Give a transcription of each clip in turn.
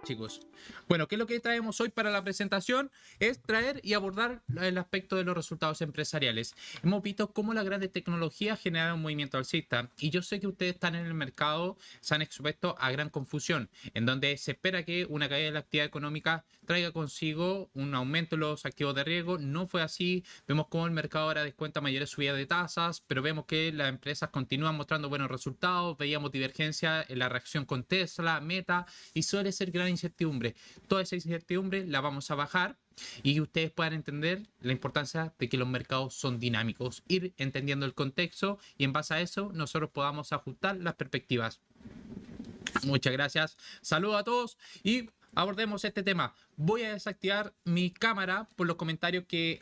chicos. Bueno, ¿qué es lo que traemos hoy para la presentación? Es traer y abordar el aspecto de los resultados empresariales. Hemos visto cómo las grandes tecnologías generan un movimiento alcista y yo sé que ustedes están en el mercado, se han expuesto a gran confusión, en donde se espera que una caída de la actividad económica traiga consigo un aumento en los activos de riesgo. No fue así. Vemos cómo el mercado ahora descuenta mayores subidas de tasas, pero vemos que las empresas continúan mostrando buenos resultados. Veíamos divergencia en la reacción con Tesla, Meta, y suele ser gran incertidumbre. Toda esa incertidumbre la vamos a bajar y que ustedes puedan entender la importancia de que los mercados son dinámicos, ir entendiendo el contexto y en base a eso nosotros podamos ajustar las perspectivas. Muchas gracias, saludos a todos y abordemos este tema. Voy a desactivar mi cámara por los comentarios que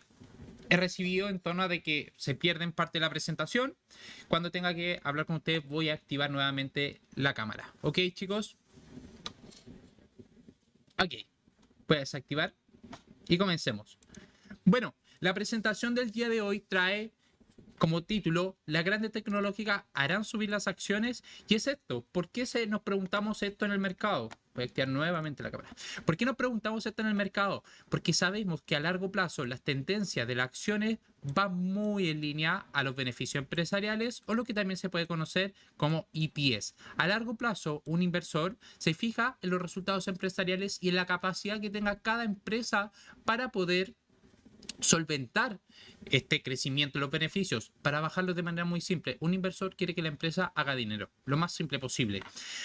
he recibido en torno a de que se pierden parte de la presentación. Cuando tenga que hablar con ustedes voy a activar nuevamente la cámara. ¿Ok, chicos? Ok, voy a desactivar y comencemos. Bueno, la presentación del día de hoy trae como título: las grandes tecnológicas harán subir las acciones. Y es esto, ¿por qué nos preguntamos esto en el mercado? Voy a activar nuevamente la cámara. ¿Por qué nos preguntamos esto en el mercado? Porque sabemos que a largo plazo las tendencias de las acciones van muy en línea a los beneficios empresariales, o lo que también se puede conocer como EPS. A largo plazo, un inversor se fija en los resultados empresariales y en la capacidad que tenga cada empresa para poder solventar este crecimiento de los beneficios. Para bajarlos de manera muy simple, un inversor quiere que la empresa haga dinero, lo más simple posible.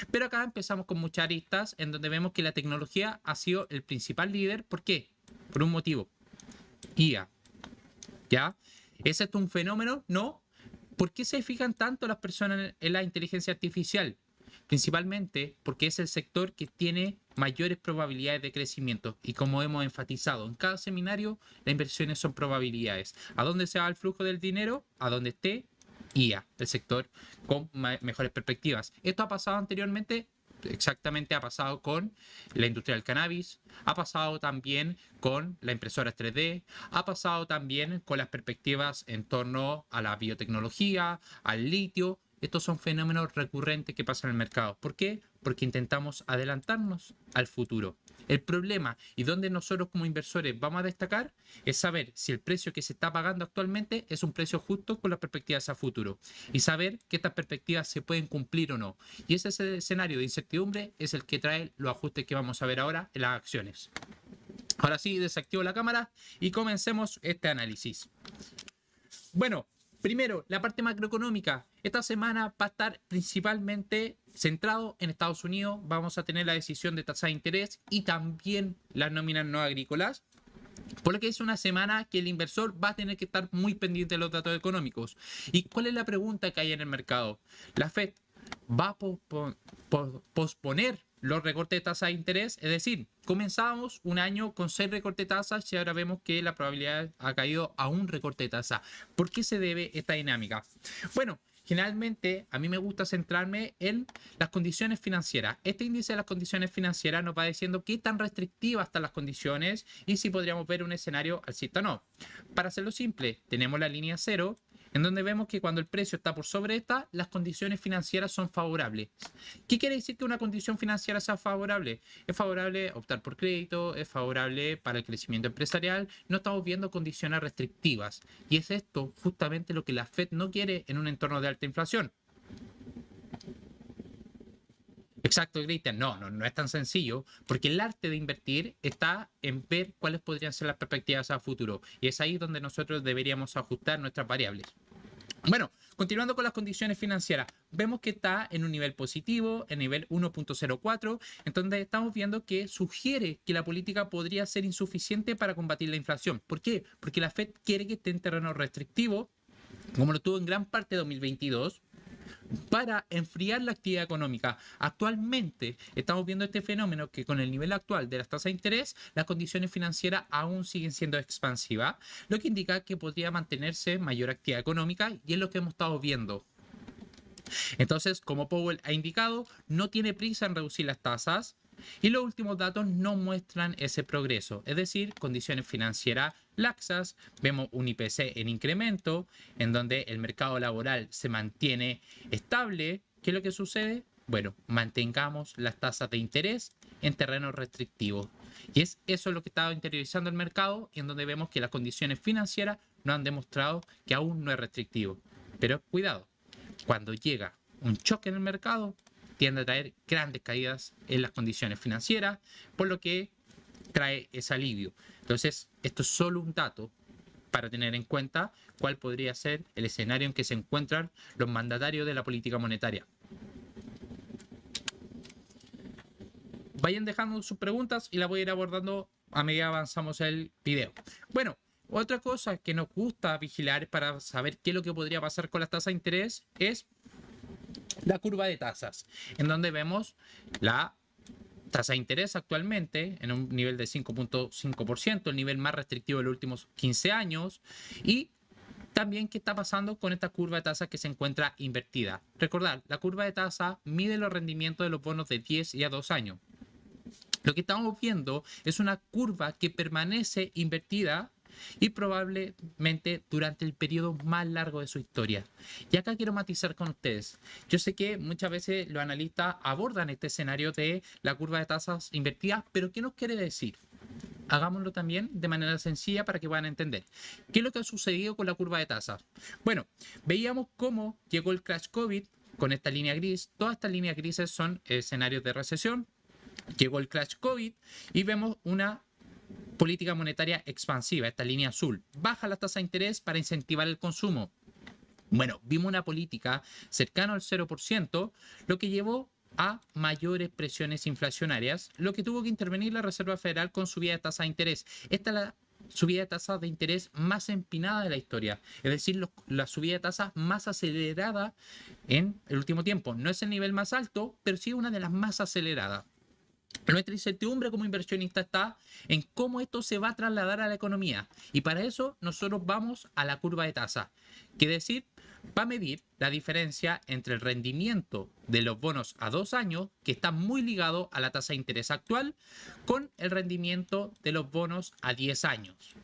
Pero acá empezamos con muchas aristas en donde vemos que la tecnología ha sido el principal líder. ¿Por qué? Por un motivo: IA. ¿Ya? ¿Es esto un fenómeno? No. ¿Por qué se fijan tanto las personas en la inteligencia artificial? Principalmente porque es el sector que tiene mayores probabilidades de crecimiento. Y como hemos enfatizado en cada seminario, las inversiones son probabilidades. ¿A dónde se va el flujo del dinero? A donde esté IA, el sector con mejores perspectivas. Esto ha pasado anteriormente. Exactamente, ha pasado con la industria del cannabis, ha pasado también con la impresora 3D, ha pasado también con las perspectivas en torno a la biotecnología, al litio. Estos son fenómenos recurrentes que pasan en el mercado. ¿Por qué? Porque intentamos adelantarnos al futuro. El problema y donde nosotros como inversores vamos a destacar es saber si el precio que se está pagando actualmente es un precio justo con las perspectivas a futuro, y saber que estas perspectivas se pueden cumplir o no. Y ese escenario de incertidumbre es el que trae los ajustes que vamos a ver ahora en las acciones. Ahora sí, desactivo la cámara y comencemos este análisis. Bueno, primero, la parte macroeconómica. Esta semana va a estar principalmente centrado en Estados Unidos. Vamos a tener la decisión de tasa de interés y también las nóminas no agrícolas. Por lo que es una semana que el inversor va a tener que estar muy pendiente de los datos económicos. ¿Y cuál es la pregunta que hay en el mercado? ¿La Fed va a posponer los recortes de tasa de interés? Es decir, comenzábamos un año con 6 recortes de tasas y ahora vemos que la probabilidad ha caído a un recorte de tasa. ¿Por qué se debe esta dinámica? Bueno, generalmente a mí me gusta centrarme en las condiciones financieras. Este índice de las condiciones financieras nos va diciendo qué tan restrictivas están las condiciones y si podríamos ver un escenario alcista o no. Para hacerlo simple, tenemos la línea cero, en donde vemos que cuando el precio está por sobre esta, las condiciones financieras son favorables. ¿Qué quiere decir que una condición financiera sea favorable? Es favorable optar por crédito, es favorable para el crecimiento empresarial. No estamos viendo condiciones restrictivas. Y es esto justamente lo que la Fed no quiere en un entorno de alta inflación. Exacto, Cristian. No es tan sencillo, porque el arte de invertir está en ver cuáles podrían ser las perspectivas a futuro. Y es ahí donde nosotros deberíamos ajustar nuestras variables. Bueno, continuando con las condiciones financieras, vemos que está en un nivel positivo, en nivel 1.04, entonces estamos viendo que sugiere que la política podría ser insuficiente para combatir la inflación. ¿Por qué? Porque la Fed quiere que esté en terreno restrictivo, como lo tuvo en gran parte de 2022, para enfriar la actividad económica. Actualmente estamos viendo este fenómeno que con el nivel actual de las tasas de interés, las condiciones financieras aún siguen siendo expansivas, lo que indica que podría mantenerse mayor actividad económica y es lo que hemos estado viendo. Entonces, como Powell ha indicado, no tiene prisa en reducir las tasas y los últimos datos no muestran ese progreso, es decir, condiciones financieras laxas. Vemos un IPC en incremento, en donde el mercado laboral se mantiene estable. ¿Qué es lo que sucede? Bueno, mantengamos las tasas de interés en terrenos restrictivos. Y es eso lo que está interiorizando el mercado y en donde vemos que las condiciones financieras nos han demostrado que aún no es restrictivo. Pero cuidado, cuando llega un choque en el mercado, tiende a traer grandes caídas en las condiciones financieras, por lo que trae ese alivio. Entonces, esto es solo un dato para tener en cuenta cuál podría ser el escenario en que se encuentran los mandatarios de la política monetaria. Vayan dejando sus preguntas y las voy a ir abordando a medida que avanzamos el video. Bueno, otra cosa que nos gusta vigilar para saber qué es lo que podría pasar con las tasas de interés es la curva de tasas, en donde vemos la tasa de interés actualmente en un nivel de 5.5%, el nivel más restrictivo de los últimos 15 años, y también qué está pasando con esta curva de tasa que se encuentra invertida. Recordad, la curva de tasa mide los rendimientos de los bonos de 10 y a 2 años. Lo que estamos viendo es una curva que permanece invertida y probablemente durante el periodo más largo de su historia. Y acá quiero matizar con ustedes. Yo sé que muchas veces los analistas abordan este escenario de la curva de tasas invertida, pero ¿qué nos quiere decir? Hagámoslo también de manera sencilla para que puedan entender. ¿Qué es lo que ha sucedido con la curva de tasas? Bueno, veíamos cómo llegó el crash COVID con esta línea gris. Todas estas líneas grises son escenarios de recesión. Llegó el crash COVID y vemos una política monetaria expansiva, esta línea azul. Baja la tasa de interés para incentivar el consumo. Bueno, vimos una política cercana al 0%, lo que llevó a mayores presiones inflacionarias, lo que tuvo que intervenir la Reserva Federal con subida de tasa de interés. Esta es la subida de tasa de interés más empinada de la historia, es decir, la subida de tasa más acelerada en el último tiempo. No es el nivel más alto, pero sí una de las más aceleradas. Nuestra incertidumbre como inversionista está en cómo esto se va a trasladar a la economía. Y para eso nosotros vamos a la curva de tasa, que decir, va a medir la diferencia entre el rendimiento de los bonos a 2 años, que está muy ligado a la tasa de interés actual, con el rendimiento de los bonos a 10 años,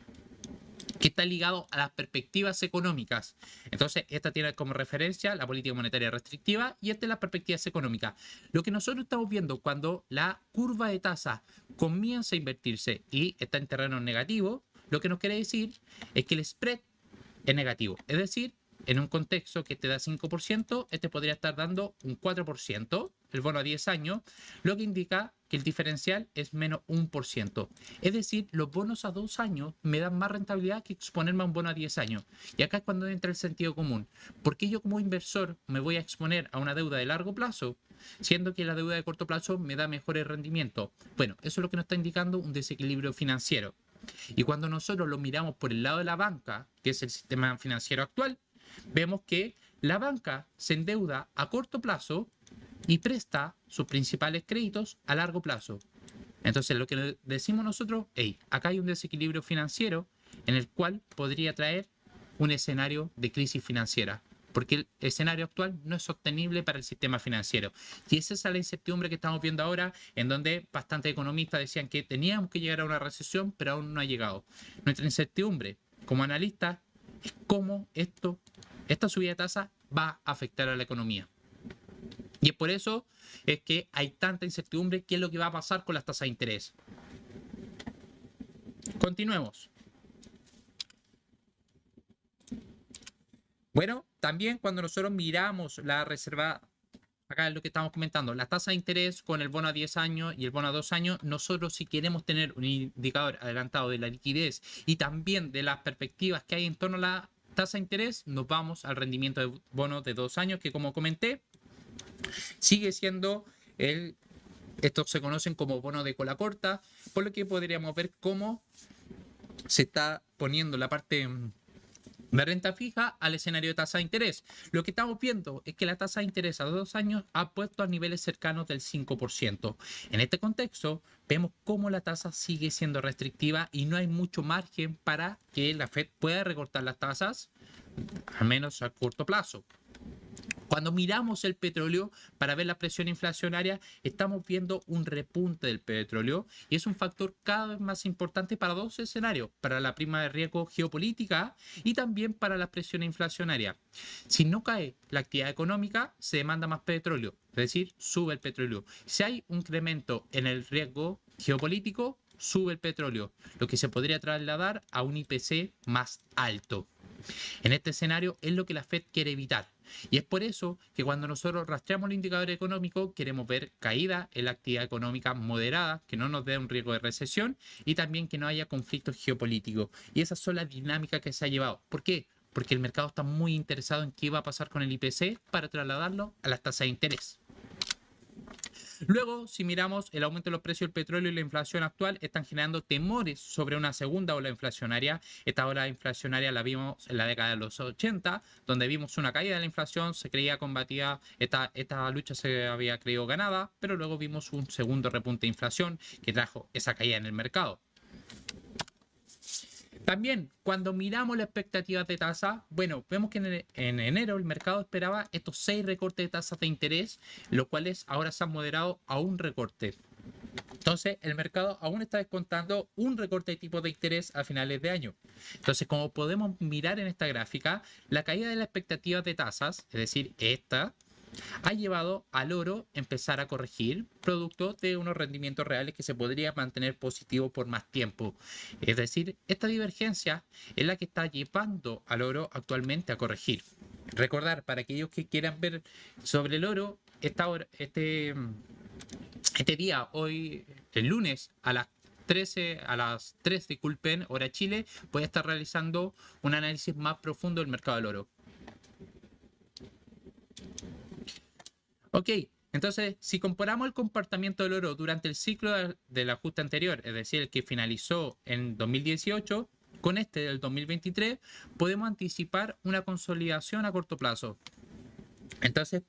que está ligado a las perspectivas económicas. Entonces, esta tiene como referencia la política monetaria restrictiva y esta es la perspectivas económicas. Lo que nosotros estamos viendo cuando la curva de tasa comienza a invertirse y está en terreno negativo, lo que nos quiere decir es que el spread es negativo. Es decir, en un contexto que te da 5%, este podría estar dando un 4%, el bono a 10 años, lo que indica que el diferencial es menos 1%. Es decir, los bonos a 2 años me dan más rentabilidad que exponerme a un bono a 10 años. Y acá es cuando entra el sentido común. ¿Por qué yo como inversor me voy a exponer a una deuda de largo plazo, siendo que la deuda de corto plazo me da mejores rendimientos? Bueno, eso es lo que nos está indicando un desequilibrio financiero. Y cuando nosotros lo miramos por el lado de la banca, que es el sistema financiero actual, vemos que la banca se endeuda a corto plazo y presta sus principales créditos a largo plazo. Entonces, lo que decimos nosotros, hey, acá hay un desequilibrio financiero en el cual podría traer un escenario de crisis financiera, porque el escenario actual no es sostenible para el sistema financiero. Y esa es la incertidumbre que estamos viendo ahora, en donde bastantes economistas decían que teníamos que llegar a una recesión, pero aún no ha llegado. Nuestra incertidumbre como analistas es cómo esta subida de tasa va a afectar a la economía. Y es por eso es que hay tanta incertidumbre qué es lo que va a pasar con las tasas de interés. Continuemos. Bueno, también cuando nosotros miramos la reserva, acá es lo que estamos comentando, la tasa de interés con el bono a 10 años y el bono a 2 años, nosotros si queremos tener un indicador adelantado de la liquidez y también de las perspectivas que hay en torno a la tasa de interés, nos vamos al rendimiento de bonos de 2 años, que como comenté, sigue siendo estos se conocen como bonos de cola corta, por lo que podríamos ver cómo se está poniendo la parte de renta fija al escenario de tasa de interés. Lo que estamos viendo es que la tasa de interés a 2 años ha puesto a niveles cercanos del 5%. En este contexto, vemos cómo la tasa sigue siendo restrictiva y no hay mucho margen para que la Fed pueda recortar las tasas, al menos a corto plazo. Cuando miramos el petróleo para ver la presión inflacionaria, estamos viendo un repunte del petróleo y es un factor cada vez más importante para dos escenarios, para la prima de riesgo geopolítica y también para la presión inflacionaria. Si no cae la actividad económica, se demanda más petróleo. es decir, sube el petróleo. Si hay un incremento en el riesgo geopolítico, sube el petróleo, lo que se podría trasladar a un IPC más alto. En este escenario es lo que la Fed quiere evitar. Y es por eso que cuando nosotros rastreamos el indicador económico queremos ver caída en la actividad económica moderada, que no nos dé un riesgo de recesión y también que no haya conflictos geopolíticos. Y esas son las dinámicas que se ha llevado. ¿Por qué? Porque el mercado está muy interesado en qué va a pasar con el IPC para trasladarlo a las tasas de interés. Luego, si miramos el aumento de los precios del petróleo y la inflación actual, están generando temores sobre una segunda ola inflacionaria. Esta ola inflacionaria la vimos en la década de los 80, donde vimos una caída de la inflación, se creía combatida, esta lucha se había creído ganada, pero luego vimos un segundo repunte de inflación que trajo esa caída en el mercado. También, cuando miramos las expectativas de tasa, bueno, vemos que en enero el mercado esperaba estos 6 recortes de tasas de interés, los cuales ahora se han moderado a un recorte. Entonces, el mercado aún está descontando un recorte de tipo de interés a finales de año. Entonces, como podemos mirar en esta gráfica, la caída de las expectativas de tasas, es decir, esta, ha llevado al oro a empezar a corregir producto de unos rendimientos reales que se podrían mantener positivos por más tiempo. Es decir, esta divergencia es la que está llevando al oro actualmente a corregir. Recordar, para aquellos que quieran ver sobre el oro, este día, hoy, el lunes, a las 3, disculpen, hora Chile, voy a estar realizando un análisis más profundo del mercado del oro. Ok, entonces, si comparamos el comportamiento del oro durante el ciclo del ajuste anterior, es decir, el que finalizó en 2018, con este del 2023, podemos anticipar una consolidación a corto plazo. Entonces es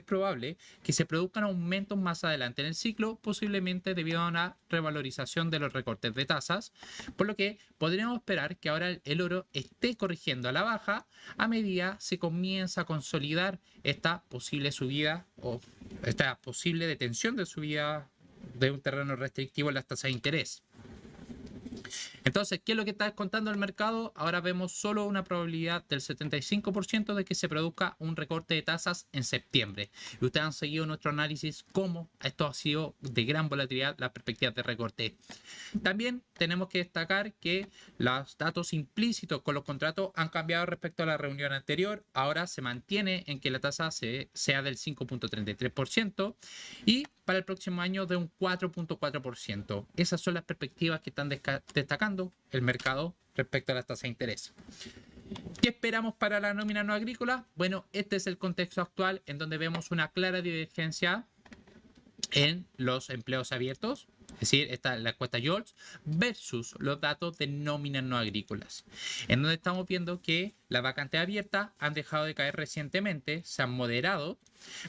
probable que se produzcan aumentos más adelante en el ciclo, posiblemente debido a una revalorización de los recortes de tasas, por lo que podríamos esperar que ahora el oro esté corrigiendo a la baja a medida se comienza a consolidar esta posible subida o esta posible detención de subida de un terreno restrictivo en las tasas de interés. Entonces, ¿qué es lo que está descontando el mercado? Ahora vemos solo una probabilidad del 75% de que se produzca un recorte de tasas en septiembre. Y ustedes han seguido nuestro análisis cómo esto ha sido de gran volatilidad las perspectivas de recorte. También tenemos que destacar que los datos implícitos con los contratos han cambiado respecto a la reunión anterior. Ahora se mantiene en que la tasa sea del 5.33% y para el próximo año de un 4.4%. Esas son las perspectivas que están destacando el mercado respecto a las tasas de interés. ¿Qué esperamos para la nómina no agrícola? Bueno, este es el contexto actual en donde vemos una clara divergencia en los empleos abiertos, es decir, esta la encuesta JOLTS, versus los datos de nóminas no agrícolas, en donde estamos viendo que las vacantes abiertas han dejado de caer recientemente, se han moderado,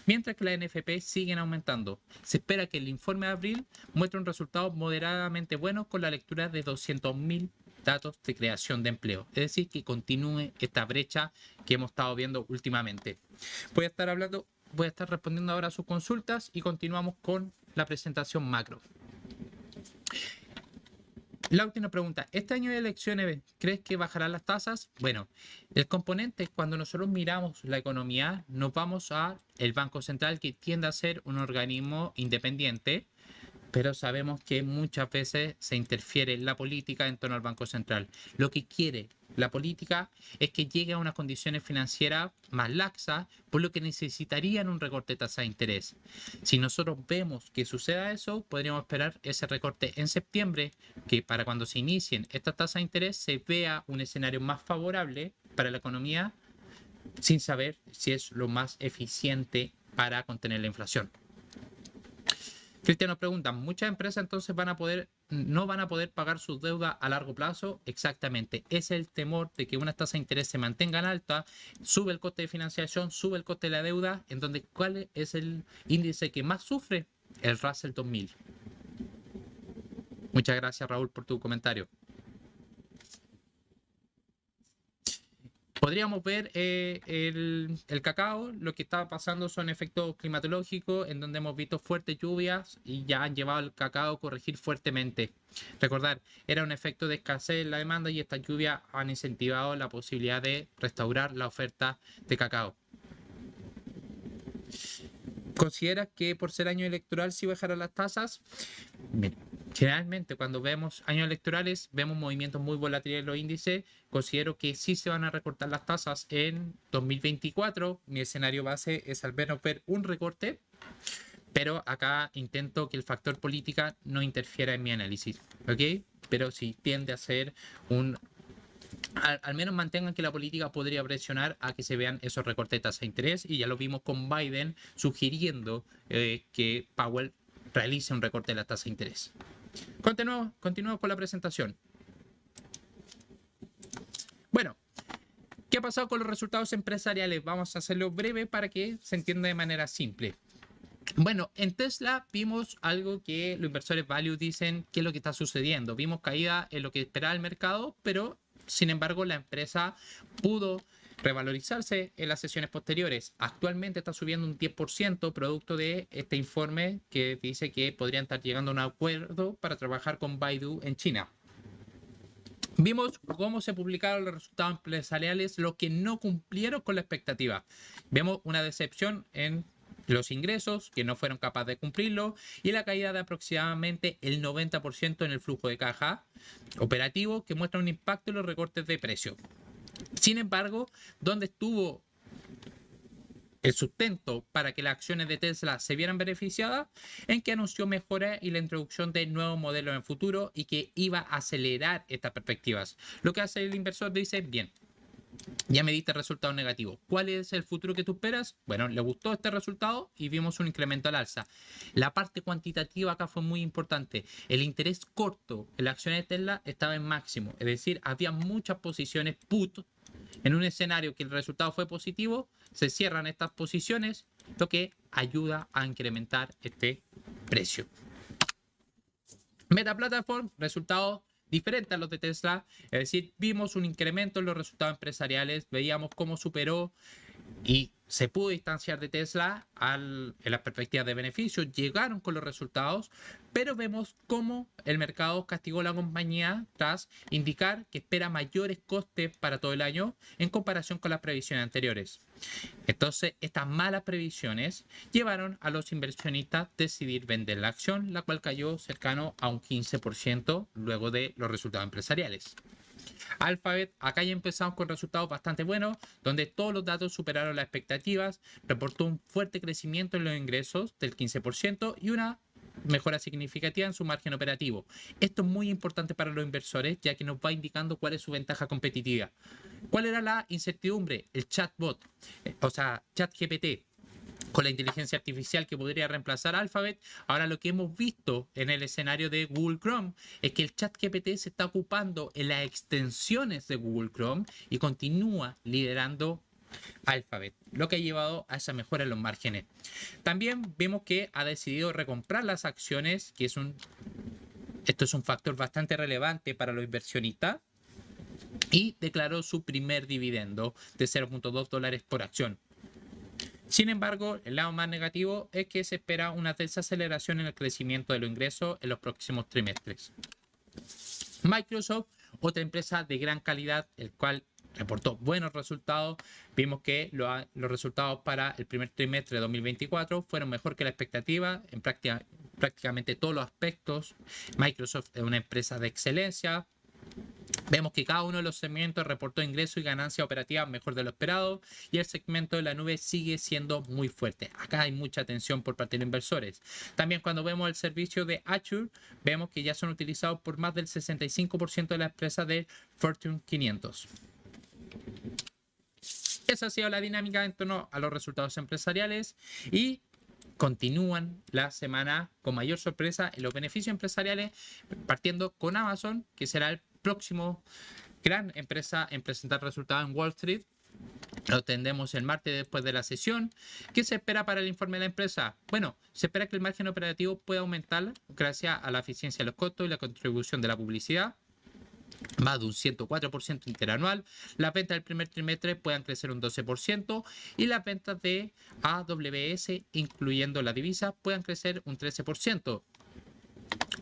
mientras que las NFP siguen aumentando. Se espera que el informe de abril muestre un resultado moderadamente bueno con la lectura de 200.000 datos de creación de empleo, es decir, que continúe esta brecha que hemos estado viendo últimamente. Voy a estar respondiendo ahora a sus consultas y continuamos con la presentación macro. La última pregunta, ¿este año de elecciones crees que bajarán las tasas? Bueno, el componente, cuando nosotros miramos la economía, nos vamos a el Banco Central, que tiende a ser un organismo independiente, pero sabemos que muchas veces se interfiere en la política en torno al Banco Central. Lo que quiere la política es que llegue a unas condiciones financieras más laxas, por lo que necesitarían un recorte de tasa de interés. Si nosotros vemos que suceda eso, podríamos esperar ese recorte en septiembre, que para cuando se inicien estas tasas de interés se vea un escenario más favorable para la economía, sin saber si es lo más eficiente para contener la inflación. Cristian nos pregunta, ¿muchas empresas entonces no van a poder pagar sus deudas a largo plazo? Exactamente, es el temor de que unas tasas de interés se mantengan altas, sube el coste de financiación, sube el coste de la deuda, en donde ¿cuál es el índice que más sufre? El Russell 2000. Muchas gracias, Raúl, por tu comentario. Podríamos ver el cacao, lo que está pasando son efectos climatológicos en donde hemos visto fuertes lluvias y ya han llevado al cacao a corregir fuertemente. Recordar, era un efecto de escasez en la demanda y estas lluvias han incentivado la posibilidad de restaurar la oferta de cacao. ¿Consideras que por ser año electoral sí bajarán las tasas? Mira, generalmente cuando vemos años electorales vemos movimientos muy volátiles en los índices. Considero que sí se van a recortar las tasas en 2024. Mi escenario base es al menos ver un recorte, pero acá intento que el factor política no interfiera en mi análisis, ¿ok? Pero sí tiende a ser un... Al menos mantengan que la política podría presionar a que se vean esos recortes de tasa de interés, y ya lo vimos con Biden sugiriendo que Powell realice un recorte de la tasa de interés. Continuamos con la presentación. Bueno, ¿qué ha pasado con los resultados empresariales? Vamos a hacerlo breve para que se entienda de manera simple. Bueno, en Tesla vimos algo que los inversores value dicen que es lo que está sucediendo. Vimos caída en lo que esperaba el mercado, pero sin embargo la empresa pudo revalorizarse en las sesiones posteriores. Actualmente está subiendo un 10% producto de este informe que dice que podrían estar llegando a un acuerdo para trabajar con Baidu en China. Vimos cómo se publicaron los resultados empresariales, los que no cumplieron con la expectativa. Vemos una decepción en los ingresos, que no fueron capaces de cumplirlo, y la caída de aproximadamente el 90% en el flujo de caja operativo, que muestra un impacto en los recortes de precio. Sin embargo, donde estuvo el sustento para que las acciones de Tesla se vieran beneficiadas, en que anunció mejoras y la introducción de nuevos modelos en el futuro y que iba a acelerar estas perspectivas. Lo que hace el inversor dice, bien, ya me diste resultados negativos. ¿Cuál es el futuro que tú esperas? Bueno, le gustó este resultado y vimos un incremento al alza. La parte cuantitativa acá fue muy importante. El interés corto en la acción de Tesla estaba en máximo. Es decir, había muchas posiciones put. En un escenario que el resultado fue positivo, se cierran estas posiciones, lo que ayuda a incrementar este precio. Meta Platform, resultados diferentes a los de Tesla, es decir, vimos un incremento en los resultados empresariales, veíamos cómo superó y se pudo distanciar de Tesla en las perspectivas de beneficio, llegaron con los resultados, pero vemos cómo el mercado castigó a la compañía tras indicar que espera mayores costes para todo el año en comparación con las previsiones anteriores. Entonces, estas malas previsiones llevaron a los inversionistas a decidir vender la acción, la cual cayó cercano a un 15% luego de los resultados empresariales. Alphabet, acá ya empezamos con resultados bastante buenos, donde todos los datos superaron las expectativas, reportó un fuerte crecimiento en los ingresos del 15% y una mejora significativa en su margen operativo. Esto es muy importante para los inversores, ya que nos va indicando cuál es su ventaja competitiva. ¿Cuál era la incertidumbre? El chatbot, o sea, ChatGPT, con la inteligencia artificial que podría reemplazar Alphabet. Ahora lo que hemos visto en el escenario de Google Chrome es que el ChatGPT se está ocupando en las extensiones de Google Chrome y continúa liderando Alphabet, lo que ha llevado a esa mejora en los márgenes. También vemos que ha decidido recomprar las acciones, que esto es un factor bastante relevante para los inversionistas, y declaró su primer dividendo de $0.2 por acción. Sin embargo, el lado más negativo es que se espera una desaceleración en el crecimiento de los ingresos en los próximos trimestres. Microsoft, otra empresa de gran calidad, el cual reportó buenos resultados. Vimos que los resultados para el primer trimestre de 2024 fueron mejor que la expectativa en prácticamente todos los aspectos. Microsoft es una empresa de excelencia. Vemos que cada uno de los segmentos reportó ingreso y ganancia operativa mejor de lo esperado, y el segmento de la nube sigue siendo muy fuerte. Acá hay mucha atención por parte de los inversores. También cuando vemos el servicio de Azure, vemos que ya son utilizados por más del 65% de las empresas de Fortune 500. Esa ha sido la dinámica en torno a los resultados empresariales, y continúan la semana con mayor sorpresa en los beneficios empresariales, partiendo con Amazon, que será el próximo gran empresa en presentar resultados en Wall Street. Lo tendremos el martes después de la sesión. ¿Qué se espera para el informe de la empresa? Bueno, se espera que el margen operativo pueda aumentar gracias a la eficiencia de los costos y la contribución de la publicidad, más de un 104% interanual. Las ventas del primer trimestre puedan crecer un 12% y las ventas de AWS, incluyendo la divisa, puedan crecer un 13%.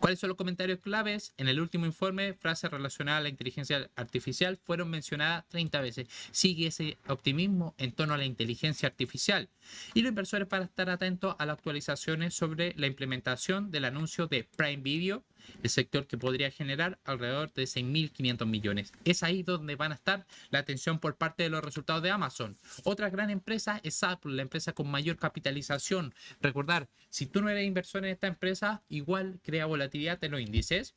¿Cuáles son los comentarios claves? En el último informe, frases relacionadas a la inteligencia artificial fueron mencionadas 30 veces. Sigue ese optimismo en torno a la inteligencia artificial. Y los inversores para estar atentos a las actualizaciones sobre la implementación del anuncio de Prime Video, el sector que podría generar alrededor de 6.500 millones. Es ahí donde van a estar la atención por parte de los resultados de Amazon. Otra gran empresa es Apple, la empresa con mayor capitalización. Recordar, si tú no eres inversor en esta empresa, igual crea volatilidad en los índices.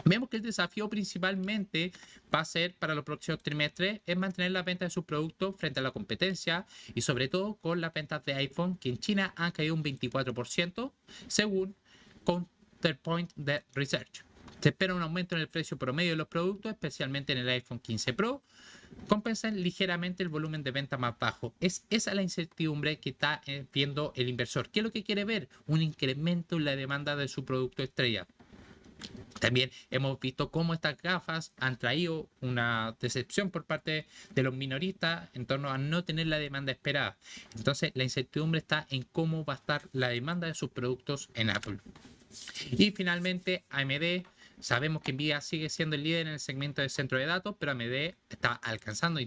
Vemos que el desafío principalmente va a ser para los próximos trimestres es mantener la venta de sus productos frente a la competencia y sobre todo con las ventas de iPhone que en China han caído un 24% según Counterpoint de Research. Se espera un aumento en el precio promedio de los productos, especialmente en el iPhone 15 Pro, compensan ligeramente el volumen de venta más bajo. Es esa la incertidumbre que está viendo el inversor. ¿Qué es lo que quiere ver? Un incremento en la demanda de su producto estrella. También hemos visto cómo estas gafas han traído una decepción por parte de los minoristas en torno a no tener la demanda esperada. Entonces, la incertidumbre está en cómo va a estar la demanda de sus productos en Apple. Y finalmente, AMD. Sabemos que Nvidia sigue siendo el líder en el segmento de centro de datos, pero AMD está alcanzando a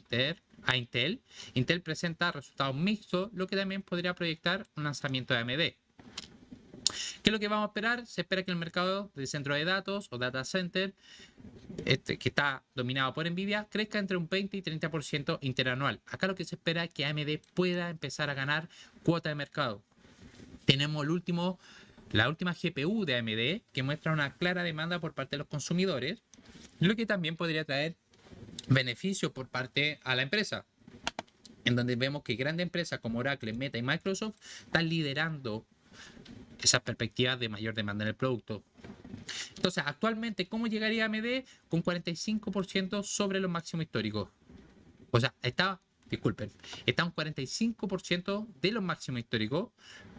Intel. Intel presenta resultados mixtos, lo que también podría proyectar un lanzamiento de AMD. ¿Qué es lo que vamos a esperar? Se espera que el mercado de centro de datos o data center, que está dominado por Nvidia, crezca entre un 20 y 30% interanual. Acá lo que se espera es que AMD pueda empezar a ganar cuota de mercado. Tenemos la última GPU de AMD que muestra una clara demanda por parte de los consumidores, lo que también podría traer beneficios por parte a la empresa, en donde vemos que grandes empresas como Oracle, Meta y Microsoft están liderando esas perspectivas de mayor demanda en el producto. Entonces, actualmente, ¿cómo llegaría AMD? Con 45% sobre los máximos históricos. O sea, está un 45% de los máximos históricos,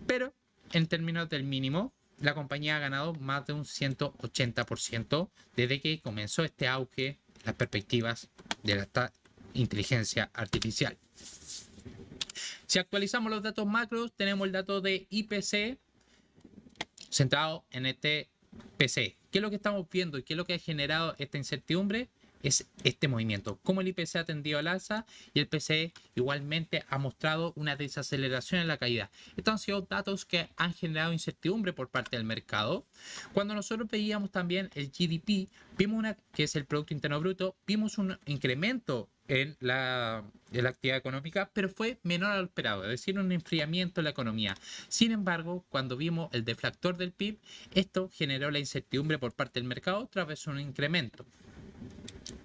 pero en términos del mínimo, la compañía ha ganado más de un 180% desde que comenzó este auge, las perspectivas de la inteligencia artificial. Si actualizamos los datos macros, tenemos el dato de IPC centrado en este PC. ¿Qué es lo que estamos viendo y qué es lo que ha generado esta incertidumbre? Es este movimiento, cómo el IPC ha tendido al alza y el PCE igualmente ha mostrado una desaceleración en la caída. Estos han sido datos que han generado incertidumbre por parte del mercado. Cuando nosotros veíamos también el GDP, que es el Producto Interno Bruto, vimos un incremento en la actividad económica, pero fue menor a lo esperado, es decir, un enfriamiento en la economía. Sin embargo, cuando vimos el deflactor del PIB, esto generó la incertidumbre por parte del mercado tras un incremento.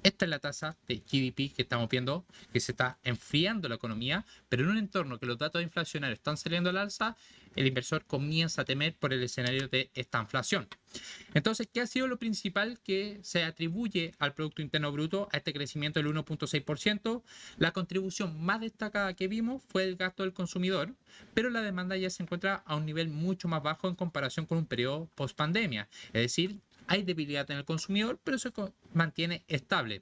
Esta es la tasa de GDP que estamos viendo, que se está enfriando la economía, pero en un entorno que los datos inflacionarios están saliendo al alza, el inversor comienza a temer por el escenario de esta inflación. Entonces, ¿qué ha sido lo principal que se atribuye al Producto Interno Bruto a este crecimiento del 1.6%? La contribución más destacada que vimos fue el gasto del consumidor, pero la demanda ya se encuentra a un nivel mucho más bajo en comparación con un periodo post-pandemia. Es decir, hay debilidad en el consumidor, pero se mantiene estable.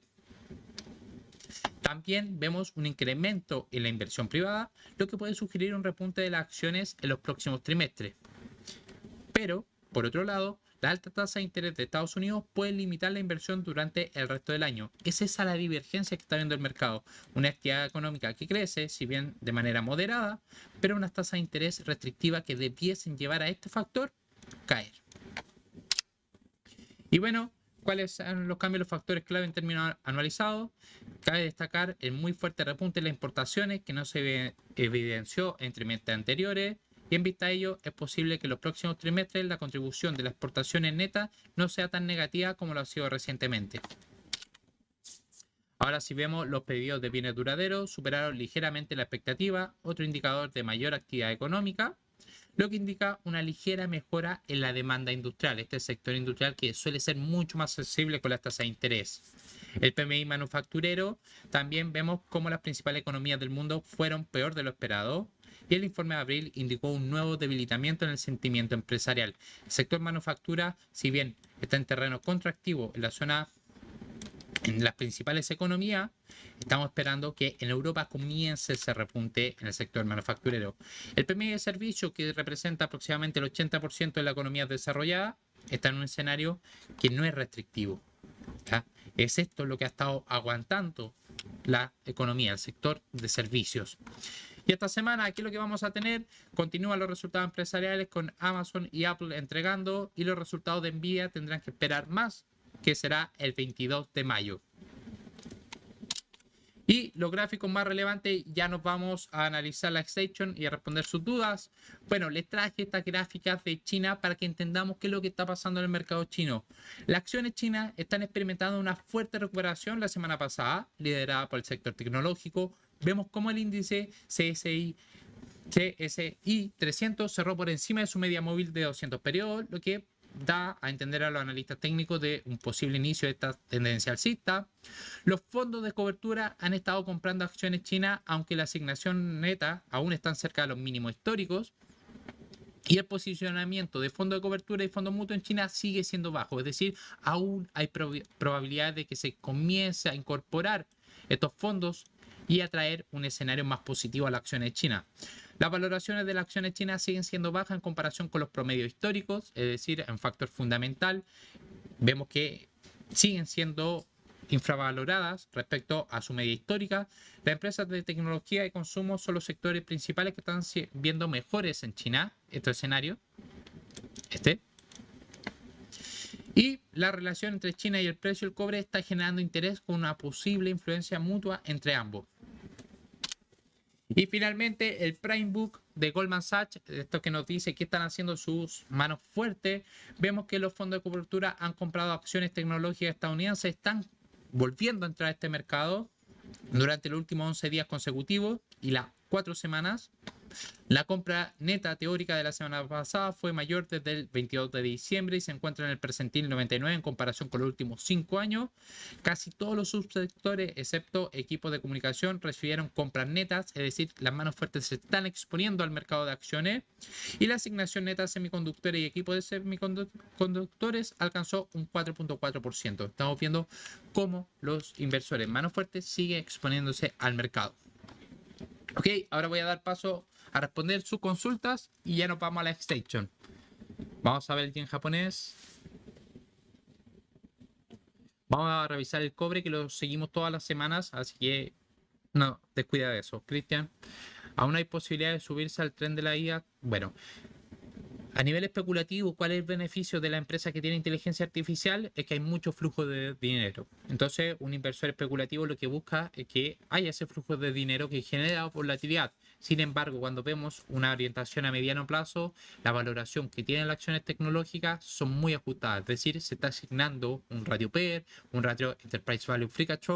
También vemos un incremento en la inversión privada, lo que puede sugerir un repunte de las acciones en los próximos trimestres. Pero, por otro lado, la alta tasa de interés de Estados Unidos puede limitar la inversión durante el resto del año. Es esa la divergencia que está viendo el mercado. Una actividad económica que crece, si bien de manera moderada, pero unas tasas de interés restrictivas que debiesen llevar a este factor a caer. Y bueno, ¿cuáles son los cambios, los factores clave en términos anualizados? Cabe destacar el muy fuerte repunte en las importaciones que no se evidenció en trimestres anteriores. Y en vista de ello, es posible que en los próximos trimestres la contribución de las exportaciones netas no sea tan negativa como lo ha sido recientemente. Ahora, si vemos los pedidos de bienes duraderos, superaron ligeramente la expectativa, otro indicador de mayor actividad económica, lo que indica una ligera mejora en la demanda industrial, este sector industrial que suele ser mucho más sensible con las tasas de interés. El PMI manufacturero, también vemos cómo las principales economías del mundo fueron peor de lo esperado, y el informe de abril indicó un nuevo debilitamiento en el sentimiento empresarial. El sector manufactura, si bien está en terreno contractivo en las principales economías, estamos esperando que en Europa comience ese repunte en el sector manufacturero. El PMI de servicios, que representa aproximadamente el 80% de la economía desarrollada, está en un escenario que no es restrictivo. ¿Ya? Es esto lo que ha estado aguantando la economía, el sector de servicios. Y esta semana aquí lo que vamos a tener, continúan los resultados empresariales con Amazon y Apple entregando, y los resultados de Nvidia tendrán que esperar más, que será el 22 de mayo. Y los gráficos más relevantes, ya nos vamos a analizar la extension y a responder sus dudas. Bueno, les traje estas gráficas de China para que entendamos qué es lo que está pasando en el mercado chino. Las acciones chinas están experimentando una fuerte recuperación la semana pasada, liderada por el sector tecnológico. Vemos cómo el índice CSI 300 cerró por encima de su media móvil de 200 periodos, lo que da a entender a los analistas técnicos de un posible inicio de esta tendencia alcista. Los fondos de cobertura han estado comprando acciones chinas, aunque la asignación neta aún están cerca de los mínimos históricos. Y el posicionamiento de fondos de cobertura y fondos mutuos en China sigue siendo bajo, es decir, aún hay probabilidad de que se comience a incorporar estos fondos y a traer un escenario más positivo a las acciones chinas. Las valoraciones de las acciones chinas siguen siendo bajas en comparación con los promedios históricos, es decir, en factor fundamental. Vemos que siguen siendo infravaloradas respecto a su media histórica. Las empresas de tecnología y consumo son los sectores principales que están viendo mejores en China, este escenario. Y la relación entre China y el precio del cobre está generando interés con una posible influencia mutua entre ambos. Y finalmente el Prime Book de Goldman Sachs, esto que nos dice que están haciendo sus manos fuertes. Vemos que los fondos de cobertura han comprado acciones tecnológicas estadounidenses, están volviendo a entrar a este mercado durante los últimos 11 días consecutivos y las 4 semanas. La compra neta teórica de la semana pasada fue mayor desde el 22 de diciembre y se encuentra en el percentil 99 en comparación con los últimos 5 años. Casi todos los subsectores, excepto equipos de comunicación, recibieron compras netas, es decir, las manos fuertes se están exponiendo al mercado de acciones. Y la asignación neta a semiconductores y equipos de semiconductores alcanzó un 4.4%. Estamos viendo cómo los inversores manos fuertes siguen exponiéndose al mercado. Ok, ahora voy a dar paso a responder sus consultas y ya nos vamos a la extension. Vamos a ver el yen japonés. Vamos a revisar el cobre, que lo seguimos todas las semanas, así que no, descuida de eso. Cristian, ¿aún hay posibilidad de subirse al tren de la IA? Bueno, a nivel especulativo, ¿cuál es el beneficio de la empresa que tiene inteligencia artificial? Es que hay mucho flujo de dinero. Entonces, un inversor especulativo lo que busca es que haya ese flujo de dinero que genera volatilidad. Sin embargo, cuando vemos una orientación a mediano plazo, la valoración que tienen las acciones tecnológicas son muy ajustadas. Es decir, se está asignando un ratio PER, un ratio Enterprise Value Free Cash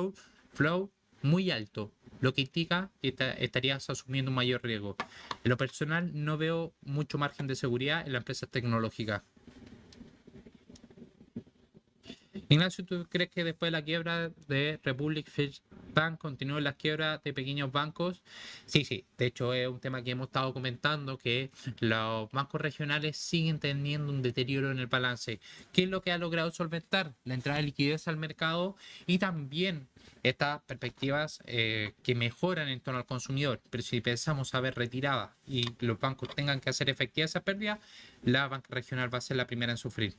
Flow muy alto, lo que indica que estarías asumiendo un mayor riesgo. En lo personal, no veo mucho margen de seguridad en la empresa tecnológica. Ignacio, ¿tú crees que después de la quiebra de Republic First Bank continúen las quiebras de pequeños bancos? Sí, sí. De hecho, es un tema que hemos estado comentando, que los bancos regionales siguen teniendo un deterioro en el balance. ¿Qué es lo que ha logrado solventar? La entrada de liquidez al mercado y también estas perspectivas que mejoran en torno al consumidor. Pero si pensamos a ver retirada y los bancos tengan que hacer efectiva esa pérdida, la banca regional va a ser la primera en sufrir.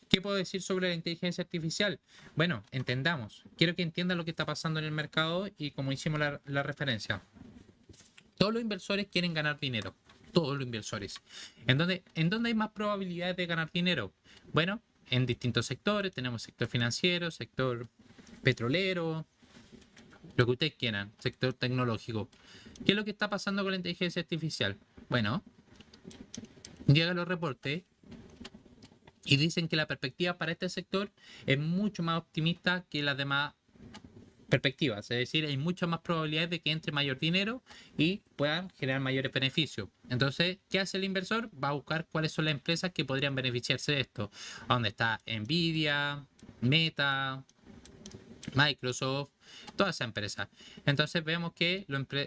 ¿Qué puedo decir sobre la inteligencia artificial? Bueno, entendamos. Quiero que entiendan lo que está pasando en el mercado y como hicimos la referencia. Todos los inversores quieren ganar dinero. Todos los inversores. ¿En dónde hay más probabilidades de ganar dinero? Bueno, en distintos sectores. Tenemos sector financiero, sector petrolero, lo que ustedes quieran, sector tecnológico. ¿Qué es lo que está pasando con la inteligencia artificial? Bueno, llegan los reportes y dicen que la perspectiva para este sector es mucho más optimista que las demás perspectivas. Es decir, hay muchas más probabilidades de que entre mayor dinero y puedan generar mayores beneficios. Entonces, ¿qué hace el inversor? Va a buscar cuáles son las empresas que podrían beneficiarse de esto. ¿Dónde está Nvidia, Meta, Microsoft, todas esas empresas? Entonces vemos que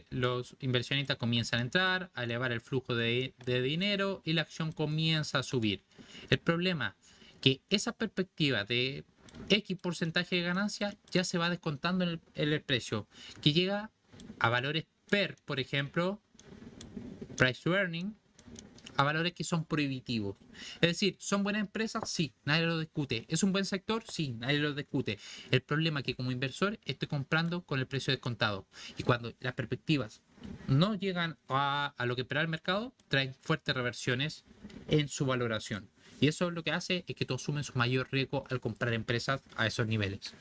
los inversionistas comienzan a entrar, a elevar el flujo de dinero y la acción comienza a subir. El problema es que esa perspectiva de X porcentaje de ganancia ya se va descontando en el precio, que llega a valores PER, por ejemplo, price to earning, a valores que son prohibitivos. Es decir, ¿son buenas empresas? Sí, nadie lo discute. ¿Es un buen sector? Sí, nadie lo discute. El problema es que como inversor estoy comprando con el precio descontado. Y cuando las perspectivas no llegan a lo que espera el mercado, traen fuertes reversiones en su valoración. Y eso lo que hace es que todos sumen su mayor riesgo al comprar empresas a esos niveles.